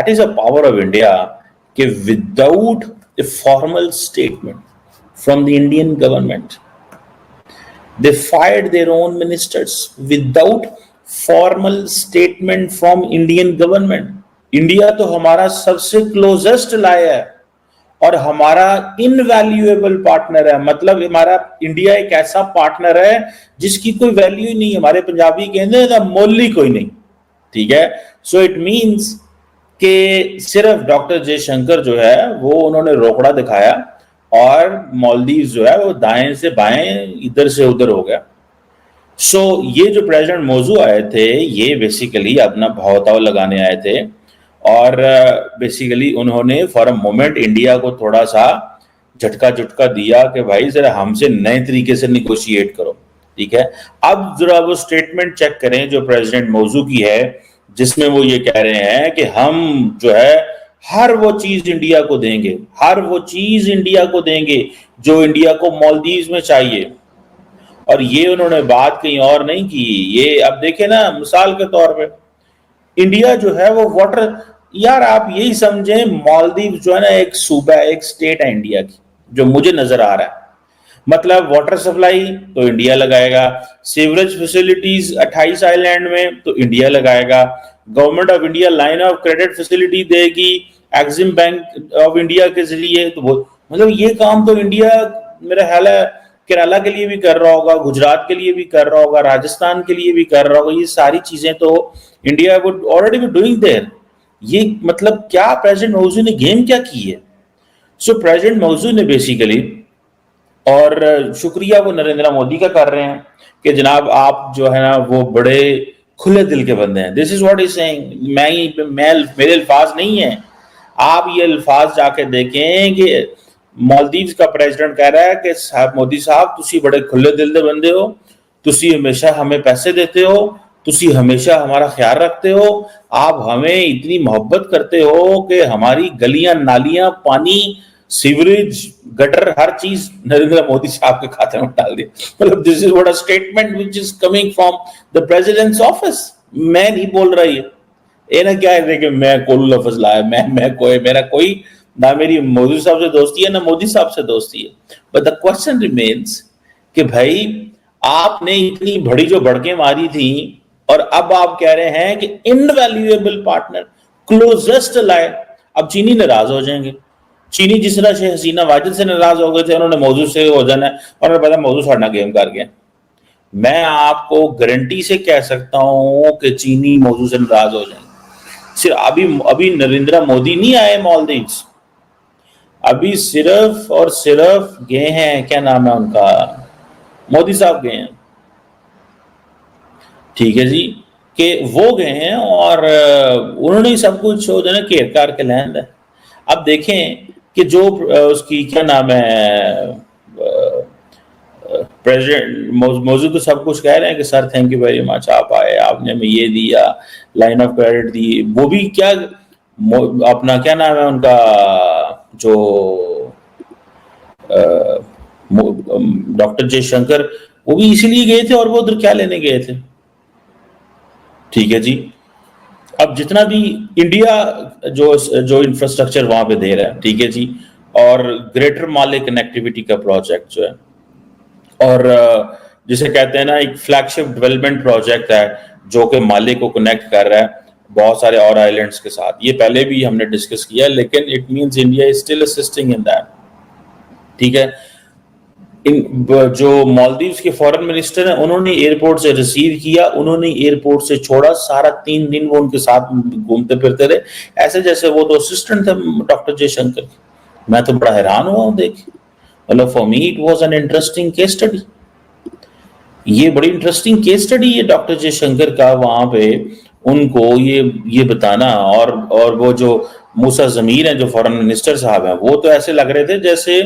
That is a power of India कि without a formal statement from the Indian government they fired their own ministers without formal statement from Indian government. India तो हमारा सबसे closest लाया है और हमारा invaluable partner है। मतलब हमारा इंडिया एक ऐसा पार्टनर है जिसकी कोई वैल्यू ही नहीं है। हमारे पंजाबी कहते हैं मोल ही कोई नहीं, ठीक है। सो इट मींस कि सिर्फ डॉक्टर जयशंकर जो है वो उन्होंने रोकड़ा दिखाया और मालदीव जो है वो दाएं से बाएं इधर से उधर हो गया। सो ये जो प्रेसिडेंट मौजू आए थे ये बेसिकली अपना भावताव लगाने आए थे और बेसिकली उन्होंने फॉर अ मोमेंट इंडिया को थोड़ा सा झटका झुटका दिया कि भाई जरा हमसे नए तरीके से निगोशिएट करो, ठीक है। अब जरा वो स्टेटमेंट चेक करें जो प्रेसिडेंट मौजू की है, जिसमें वो ये कह रहे हैं कि हम जो है हर वो चीज इंडिया को देंगे, हर वो चीज इंडिया को देंगे जो इंडिया को मालदीव में चाहिए। और ये उन्होंने बात कहीं और नहीं की। ये अब देखे ना, मिसाल के तौर पे इंडिया जो है वो वाटर, यार आप यही समझें मालदीव जो है ना एक सूबा है, एक स्टेट है इंडिया की, जो मुझे नजर आ रहा है। मतलब वाटर सप्लाई तो इंडिया लगाएगा, सीवरेज फैसिलिटीज 28 आइलैंड में तो इंडिया लगाएगा, government of India line of credit facility देगी एक्सिम बैंक ऑफ इंडिया के जरिए। तो मतलब ये काम तो इंडिया मेरा ख्याल है केरला के लिए भी कर रहा होगा, गुजरात के लिए भी कर रहा होगा, राजस्थान के लिए भी कर रहा होगा। ये सारी चीजें तो India would already be doing there. ये मतलब क्या प्रेसिडेंट मौजू ने गेम क्या की है? सो प्रेसिडेंट मौजू ने बेसिकली, और शुक्रिया वो नरेंद्र मोदी का कर रहे हैं कि जनाब आप जो है ना वो बड़े खुले दिल के बंदे हैं। This is what is saying. मैं मेरे अल्फाज नहीं है, आप ये अल्फाज जाके देखें कि मालदीव का प्रेसिडेंट कह रहा है कि साहब मोदी साहब तुसी बड़े खुले दिल दे बंदे हो, तुसी हमेशा हमें पैसे देते हो, तुसी हमेशा हमारा ख्याल रखते हो, आप हमें इतनी मोहब्बत करते हो कि हमारी गलियां नालियां पानी सीवरेज गटर हर चीज नरेंद्र मोदी साहब के खाते में डाल दी। मतलब this is what a statement which is coming from the president's office. मैं नहीं बोल रहा ये ना क्या है कि मैं कोई लफ्ज लाया, मैं कोई मेरा कोई ना मेरी मोदी साहब से दोस्ती है ना मोदी साहब से दोस्ती है। बट द क्वेश्चन रिमेन्स कि भाई आपने इतनी बड़ी जो भड़के मारी थी और अब आप कह रहे हैं कि इनवैल्यूएबल पार्टनर क्लोजेस्ट लाए। अब चीनी नाराज हो जाएंगे। चीनी जिस तरह से हसीना वाजिद से नाराज हो गए थे, उन्होंने मौजूद से हो जाना है और पता मौजूद साढ़ा गेम कर गया। मैं आपको गारंटी से कह सकता हूं कि चीनी मौजूद से नाराज हो जाएंगे। सिर्फ अभी नरेंद्र मोदी नहीं आए मालदीव्स, अभी सिर्फ और सिर्फ गए हैं, क्या नाम है उनका, मोदी साहब गए हैं, ठीक है जी, कि वो गए हैं और उन्होंने सब कुछ जो है ना घेर कार के लैंड है। अब देखें कि जो उसकी क्या नाम है प्रेसिडेंट मौजूद तो सब कुछ कह रहे हैं कि sir thank you very much, आप आए, आपने हमें ये दिया, लाइन ऑफ क्रेडिट दी, वो भी क्या अपना क्या नाम है उनका जो डॉक्टर जयशंकर, वो भी इसीलिए गए थे और वो उधर क्या लेने गए थे, ठीक है जी। अब जितना भी इंडिया जो इंफ्रास्ट्रक्चर वहां पे दे रहा है, ठीक है जी, और ग्रेटर माले कनेक्टिविटी का प्रोजेक्ट जो है, और जिसे कहते हैं ना एक फ्लैगशिप डेवलपमेंट प्रोजेक्ट है जो कि माले को कनेक्ट कर रहा है बहुत सारे और आइलैंड्स के साथ। ये पहले भी हमने डिस्कस किया, लेकिन it means India is still assisting in that, ठीक है। जो मालदीव्स के फॉरेन मिनिस्टर हैं उन्होंने एयरपोर्ट से रिसीव किया, उन्होंने एयरपोर्ट से छोड़ा, सारा 3 दिन वो उनके साथ घूमते फिरते रहे, ऐसे जैसे वो तो असिस्टेंट थे डॉक्टर जयशंकर। मैं तो बड़ा हैरान हुआ हूं देख, मतलब for me it was an interesting case study. ये बड़ी इंटरेस्टिंग केस स्टडी है डॉक्टर जयशंकर का, वहां पे उनको ये बताना। और वो जो मूसा जमीर है जो फॉरेन मिनिस्टर साहब हैं, वो तो ऐसे लग रहे थे जैसे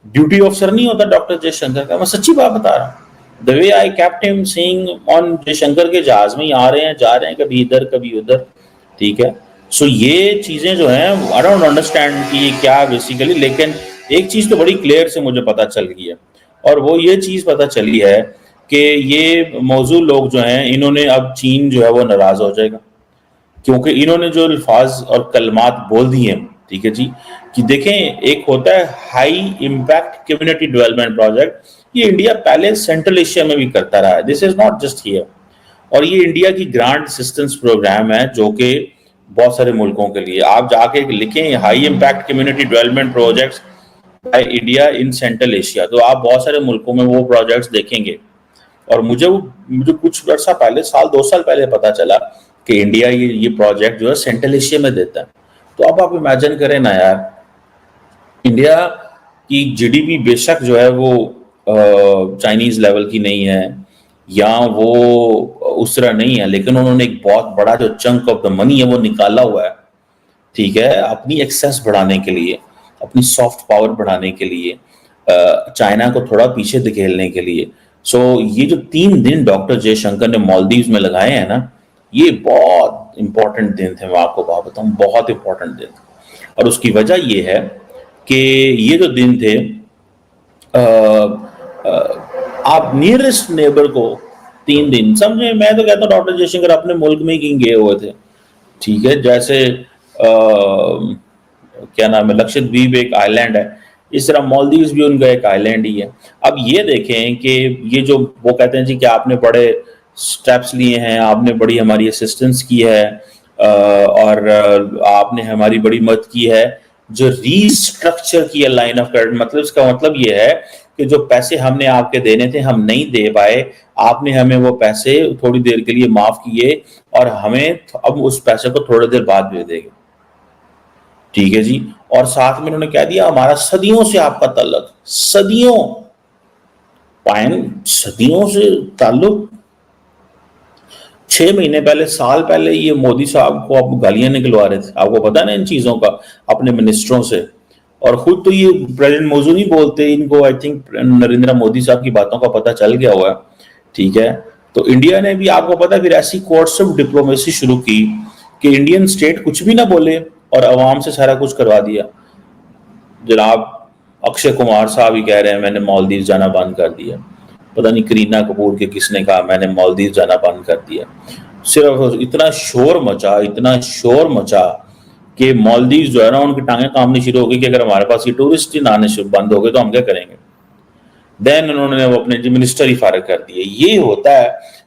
ड्यूटी ऑफिसर नहीं होता डॉक्टर जयशंकर का। मैं सच्ची बात बता रहा हूँ, the way I kept him seeing on Jaishankar के जहाज में आ रहे हैं जा रहे हैं, कभी इधर कभी उधर, ठीक है। सो ये चीजें जो हैं आई डोंट अंडरस्टैंड कि ये क्या बेसिकली, लेकिन एक चीज तो बड़ी क्लियर से मुझे पता चल गई है, और वो ये चीज पता चली है कि ये मौजूद लोग जो हैं इन्होंने अब चीन जो है वो नाराज हो जाएगा। क्योंकि इन्होंने जो अल्फाज और कलमात बोल दिए हैं, ठीक है जी, कि देखें एक होता है high impact community development project, ये इंडिया पहले सेंट्रल एशिया में भी करता रहा है, this is not just here. और ये इंडिया की ग्रांट असिस्टेंस प्रोग्राम है जो कि बहुत सारे मुल्कों के लिए, आप जाके लिखें high impact community development projects by India in central Asia, तो आप बहुत सारे मुल्कों में वो प्रोजेक्ट्स देखेंगे। और मुझे कुछ वर्षा पहले, साल 2 साल पहले पता चला कि इंडिया ये प्रोजेक्ट जो है सेंट्रल एशिया में देता है। तो अब आप इमेजिन करें ना यार, इंडिया की जीडीपी बेशक जो है वो चाइनीज लेवल की नहीं है या वो उस तरह नहीं है, लेकिन उन्होंने एक बहुत बड़ा जो चंक ऑफ द मनी है वो निकाला हुआ है, ठीक है, अपनी एक्सेस बढ़ाने के लिए, अपनी सॉफ्ट पावर बढ़ाने के लिए, चाइना को थोड़ा पीछे धकेलने के लिए। सो ये जो 3 दिन डॉक्टर जयशंकर ने मालदीव्स में लगाए हैं ना, ये बहुत इंपॉर्टेंट दिन थे, मैं आपको बात बताऊं, बहुत इंपॉर्टेंट दिन थे। और उसकी वजह ये है कि ये जो दिन थे, आप नियरेस्ट नेबर को 3 दिन समझे, मैं तो कहता हूँ डॉक्टर जयशंकर अपने मुल्क में ही गए हुए थे, ठीक है, जैसे क्या नाम है, लक्षद्वीप एक आइलैंड है, इस तरह मालदीव्स भी उनका एक आइलैंड ही है। अब ये देखें कि ये जो वो कहते हैं जी कि आपने बड़े स्टेप्स लिए हैं, आपने बड़ी हमारी असिस्टेंस की है, और आपने हमारी बड़ी मदद की है, जो रीस्ट्रक्चर की लाइन ऑफ क्रेडिट, मतलब इसका मतलब ये है कि जो पैसे हमने आपके देने थे हम नहीं दे पाए, आपने हमें वो पैसे थोड़ी देर के लिए माफ किए और हमें अब उस पैसे को थोड़ी देर बाद दे देंगे, ठीक है जी। और साथ में उन्होंने कह दिया हमारा सदियों से आपका ताल्लुक, सदियों सदियों से ताल्लुक। 6 महीने पहले, साल पहले ये मोदी साहब को आप गालियां निकलवा रहे थे, आपको पता है ना इन चीजों का, अपने मिनिस्टरों से। और खुद तो ये प्रेसिडेंट मौजूद नहीं बोलते, इनको आई थिंक नरेंद्र मोदी साहब की बातों का पता चल गया हुआ है, ठीक है। तो इंडिया ने भी आपको पता है फिर ऐसी कोर्स ऑफ डिप्लोमेसी शुरू की कि इंडियन स्टेट कुछ भी ना बोले और अवाम से सारा कुछ करवा दिया। जनाब अक्षय कुमार साहब ही कह रहे हैं मैंने मालदीव जाना बंद कर दिया, पता नहीं करीना कपूर के किसने कहा मैंने मालदीव जाना बंद कर दिया। सिर्फ इतना शोर मचा, इतना शोर मचा कि मालदीव जो है ना उनकी टांगें कामनी शुरू हो गई कि अगर हमारे पास ये टूरिस्ट ही ना आने बंद हो गए तो हम क्या करेंगे। देन उन्होंने वो अपने मिनिस्टर ही फारिग कर दिए। ये होता है।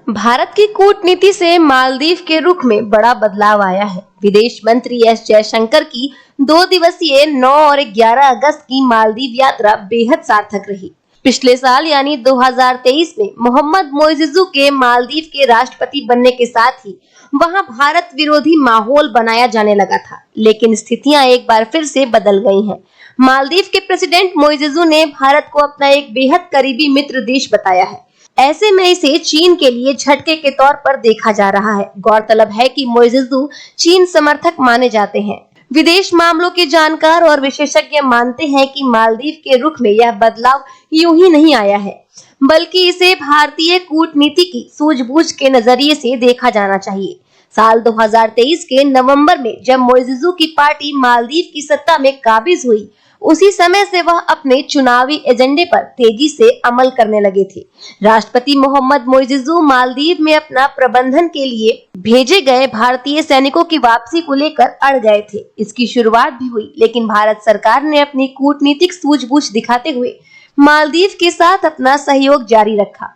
भारत की कूटनीति से मालदीव के रुख में बड़ा बदलाव आया है। विदेश मंत्री एस जयशंकर की 2 दिवसीय 9 और 11 अगस्त की मालदीव यात्रा बेहद सार्थक रही। पिछले साल यानी 2023 में मोहम्मद मोइज़ेज़ु के मालदीव के राष्ट्रपति बनने के साथ ही वहां भारत विरोधी माहौल बनाया जाने लगा था, लेकिन स्थितियां एक बार फिर से बदल गई हैं। मालदीव के प्रेसिडेंट मोइज़ेज़ु ने भारत को अपना एक बेहद करीबी मित्र देश बताया है। ऐसे में इसे चीन के लिए झटके के तौर पर देखा जा रहा है। गौरतलब है कि मोइज़ेज़ु चीन समर्थक माने जाते हैं। विदेश मामलों के जानकार और विशेषज्ञ मानते हैं कि मालदीव के रुख में यह बदलाव यूं ही नहीं आया है, बल्कि इसे भारतीय कूटनीति की सूझबूझ के नजरिए से देखा जाना चाहिए। साल 2023 के नवंबर में जब मोइज़ेज़ु की पार्टी मालदीव की सत्ता में काबिज हुई, उसी समय से वह अपने चुनावी एजेंडे पर तेजी से अमल करने लगे थे। राष्ट्रपति मोहम्मद मोइज़ेज़ु मालदीव में अपना प्रबंधन के लिए भेजे गए भारतीय सैनिकों की वापसी को लेकर अड़ गए थे। इसकी शुरुआत भी हुई, लेकिन भारत सरकार ने अपनी कूटनीतिक सूझबूझ दिखाते हुए मालदीव के साथ अपना सहयोग जारी रखा।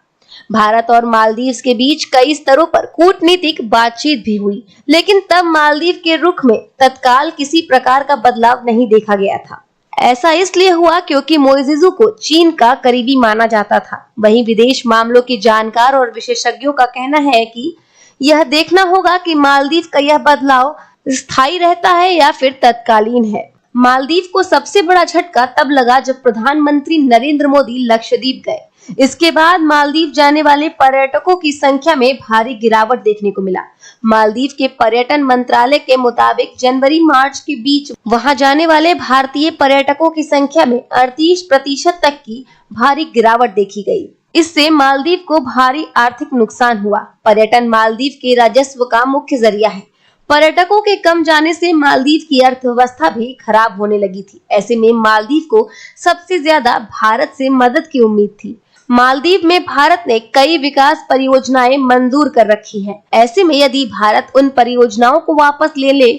भारत और मालदीव के बीच कई स्तरों पर कूटनीतिक बातचीत भी हुई, लेकिन तब मालदीव के रुख में तत्काल किसी प्रकार का बदलाव नहीं देखा गया था। ऐसा इसलिए हुआ क्योंकि मोइज़ेज़ु को चीन का करीबी माना जाता था। वहीं विदेश मामलों के जानकार और विशेषज्ञों का कहना है कि यह देखना होगा कि मालदीव का यह बदलाव स्थायी रहता है या फिर तत्कालीन है। मालदीव को सबसे बड़ा झटका तब लगा जब प्रधानमंत्री नरेंद्र मोदी लक्षद्वीप गए। इसके बाद मालदीव जाने वाले पर्यटकों की संख्या में भारी गिरावट देखने को मिला। मालदीव के पर्यटन मंत्रालय के मुताबिक जनवरी-मार्च के बीच वहां जाने वाले भारतीय पर्यटकों की संख्या में 38% तक की भारी गिरावट देखी गई। इससे मालदीव को भारी आर्थिक नुकसान हुआ। पर्यटन मालदीव के राजस्व का मुख्य जरिया है। पर्यटकों के कम जाने से मालदीव की अर्थव्यवस्था भी खराब होने लगी थी। ऐसे में मालदीव को सबसे ज्यादा भारत से मदद की उम्मीद थी। मालदीव में भारत ने कई विकास परियोजनाएं मंजूर कर रखी हैं। ऐसे में यदि भारत उन परियोजनाओं को वापस ले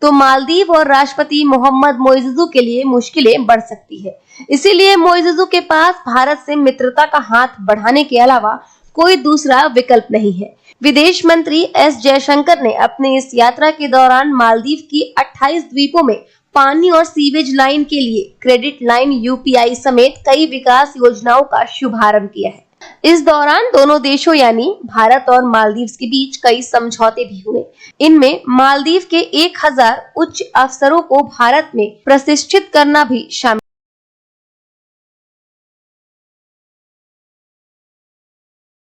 तो मालदीव और राष्ट्रपति मोहम्मद मोइज़ेज़ के लिए मुश्किलें बढ़ सकती है। इसीलिए मोइज़ेज़ के पास भारत से मित्रता का हाथ बढ़ाने के अलावा कोई दूसरा विकल्प नहीं है। विदेश मंत्री एस जयशंकर ने अपने इस यात्रा के दौरान मालदीव की 28 द्वीपों में पानी और सीवेज लाइन के लिए क्रेडिट लाइन यूपीआई समेत कई विकास योजनाओं का शुभारंभ किया है। इस दौरान दोनों देशों यानी भारत और मालदीव के बीच कई समझौते भी हुए। इनमें मालदीव के 1000 उच्च अफसरों को भारत में प्रशिक्षित करना भी शामिल